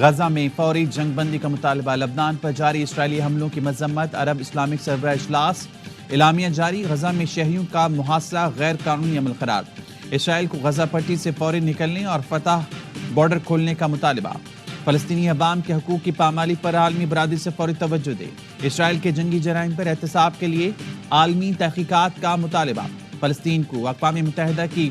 غزہ میں فوری جنگ بندی کا مطالبہ، لبنان پر جاری اسرائیلی حملوں کی مذمت، عرب اسلامک سربراہ اجلاس، اعلامیہ جاری، غزہ میں شہریوں کا محاصرہ غیر قانونی عمل قرار، اسرائیل کو غزہ پٹی سے فوری نکلنے اور فتح بارڈر کھولنے کا مطالبہ، فلسطینی عوام کے حقوق کی پامالی پر عالمی برادری سے فوری توجہ دے، اسرائیل کے جنگی جرائم پر احتساب کے لیے عالمی تحقیقات کا مطالبہ، فلسطین کو اقوام متحدہ کی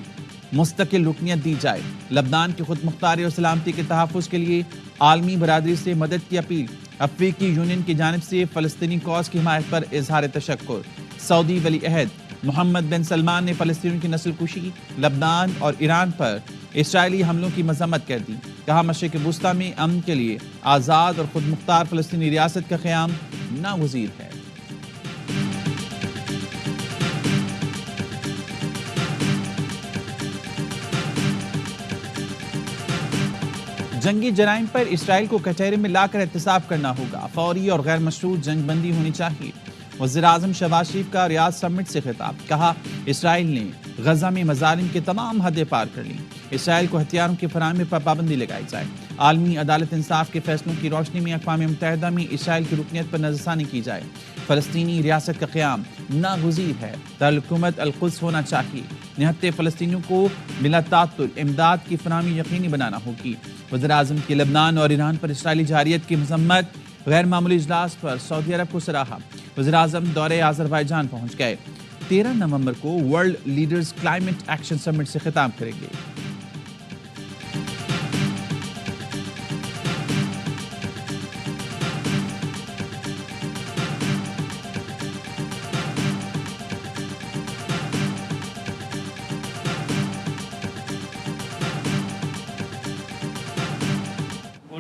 مستقل رکنیت دی جائے، لبنان کی خود مختاری اور سلامتی کے تحفظ کے لیے عالمی برادری سے مدد کی اپیل، افریقی یونین کی جانب سے فلسطینی کاز کی حمایت پر اظہار تشکر، سعودی ولی عہد محمد بن سلمان نے فلسطینیوں کی نسل کشی، لبنان اور ایران پر اسرائیلی حملوں کی مذمت کر دی، کہا مشرق وسطیٰ میں امن کے لیے آزاد اور خود مختار فلسطینی ریاست کا قیام ناگزیر ہے۔ جنگی جرائم پر اسرائیل کو کچہری میں لا کر احتساب کرنا ہوگا، فوری اور غیر مشروط جنگ بندی ہونی چاہیے، وزیراعظم شہباز شریف کا ریاض سمٹ سے خطاب، کہا اسرائیل نے غزہ میں مظالم کے تمام حدیں پار کر لیں، اسرائیل کو ہتھیاروں کی فراہمی پر پابندی لگائی جائے، عالمی عدالت انصاف کے فیصلوں کی روشنی میں اقوام متحدہ میں اسرائیل کی رکنیت پر نظر ثانی کی جائے، فلسطینی ریاست کا قیام ناگزیر ہے، دارالحکومت القدس ہونا چاہیے، نہتے فلسطینیوں کو بلا تعطل امداد کی فراہمی یقینی بنانا ہوگی، وزیراعظم کی لبنان اور ایران پر اسرائیلی جارحیت کی مذمت، غیر معمولی اجلاس پر سعودی عرب کو سراہا، وزیراعظم دورے آذربائیجان پہنچ گئے، 13 نومبر کو world leaders climate action summit سے خطاب کریں گے۔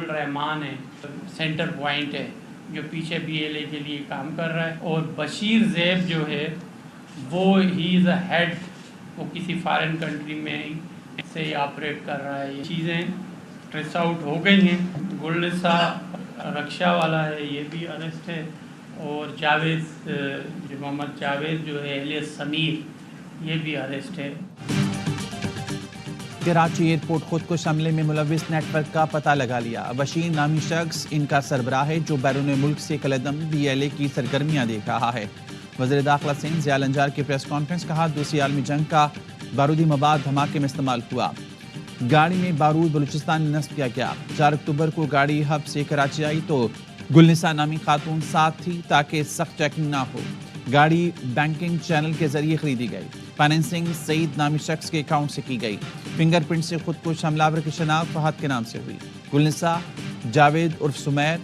رحمان ہے، سینٹر پوائنٹ ہے جو پیچھے BLA کے لیے کام کر رہا ہے، اور بشیر زیب جو ہے وہ ہی از اے ہیڈ، وہ کسی فارن کنٹری میں سے آپریٹ کر رہا ہے۔ یہ چیزیں ٹریس آؤٹ ہو گئی ہیں۔ گلنسا رکشا والا ہے، یہ بھی اریسٹ ہے، اور جاوید جو محمد جاوید جو ہے الیاس سمیر، یہ بھی اریسٹ ہے۔ کراچی ایئرپورٹ خودکش حملے میں ملوث نیٹ ورک کا پتہ لگا لیا، بشیر نامی شخص ان کا سربراہ ہے جو بیرون ملک سے کالعدم BLA کی سرگرمیاں دیکھ رہا ہے۔ وزیر داخلہ سندھ ضیاء الانجار کی پریس کانفرنس، کہا دوسری عالمی جنگ کا بارودی مواد دھماکے میں استعمال ہوا، گاڑی میں بارود بلوچستان میں نصب کیا گیا، 4 اکتوبر کو گاڑی ہب سے کراچی آئی تو گلنسا نامی خاتون ساتھ تھی تاکہ سخت چیکنگ نہ ہو، گاڑی بینکنگ چینل کے ذریعے خریدی گئی، فائنینسنگ سعید نامی شخص کے اکاؤنٹ سے کی گئی، فنگر پرنٹ سے خود کش حملہ کی شناخت فہد کے نام سے ہوئی، گلنسا، جاوید عرف سمیر،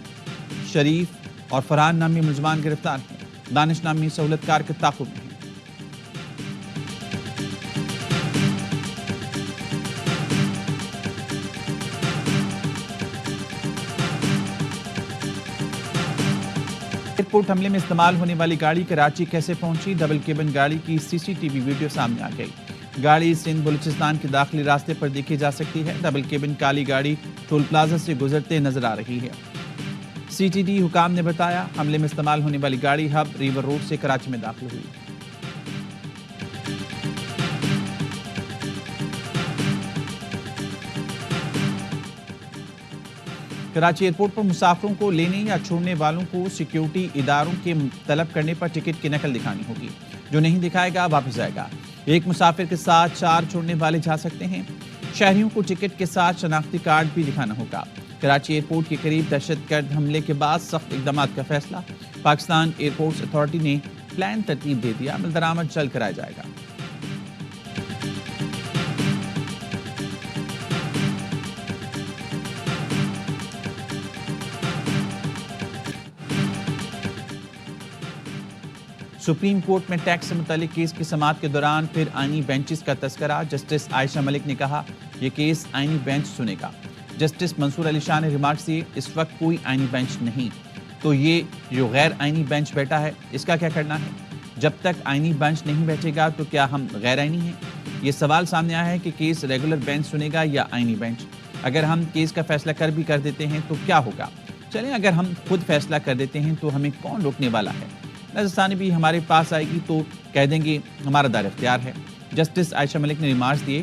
شریف اور فرحان نامی ملزمان گرفتار ہیں، دانش نامی سہولت کار کے تعاقب میں ہیں۔ ایئرپورٹ حملے میں استعمال ہونے والی گاڑی کراچی کیسے پہنچی؟ ڈبل کیبن گاڑی کی CCTV ویڈیو سامنے آ گئی، گاڑی سندھ بلوچستان کے داخلی راستے پر دیکھی جا سکتی ہے، ڈبل کیبن کالی گاڑی ٹول پلازا سے گزرتے نظر آ رہی ہے۔ CTD حکام نے بتایا حملے میں استعمال ہونے والی گاڑی ہب ریور روڈ سے کراچی میں داخل ہوئی۔ کراچی ایئرپورٹ پر مسافروں کو لینے یا چھوڑنے والوں کو سیکیورٹی اداروں کے طلب کرنے پر ٹکٹ کی نقل دکھانی ہوگی، جو نہیں دکھائے گا واپس جائے گا، ایک مسافر کے ساتھ 4 چھوڑنے والے جا سکتے ہیں، شہریوں کو ٹکٹ کے ساتھ شناختی کارڈ بھی دکھانا ہوگا۔ کراچی ایئرپورٹ کے قریب دہشت گرد حملے کے بعد سخت اقدامات کا فیصلہ، پاکستان ایئرپورٹس اتھارٹی نے پلان ترتیب دے دیا، عمل درآمد جلد کرایا جائے گا۔ سپریم کورٹ میں ٹیکس سے متعلق کیس کی سماعت کے دوران پھر آئینی بینچز کا تذکرہ، جسٹس عائشہ ملک نے کہا یہ کیس آئینی بینچ سنے گا۔ جسٹس منصور علی شاہ نے ریمارکس دیے اس وقت کوئی آئینی بینچ نہیں، تو یہ جو غیر آئینی بینچ بیٹھا ہے اس کا کیا کرنا ہے؟ جب تک آئینی بینچ نہیں بیٹھے گا تو کیا ہم غیر آئینی ہیں؟ یہ سوال سامنے آیا ہے کہ کیس ریگولر بینچ سنے گا یا آئینی بینچ؟ اگر ہم کیس کا فیصلہ کر دیتے ہیں تو کیا ہوگا؟ چلیں اگر ہم خود فیصلہ کر دیتے ہیں تو ہمیں کون روکنے والا ہے؟ نظر ثانی بھی ہمارے پاس آئے گی تو کہہ دیں گے ہمارا دار اختیار ہے۔ جسٹس عائشہ ملک نے ریمارکس دیے،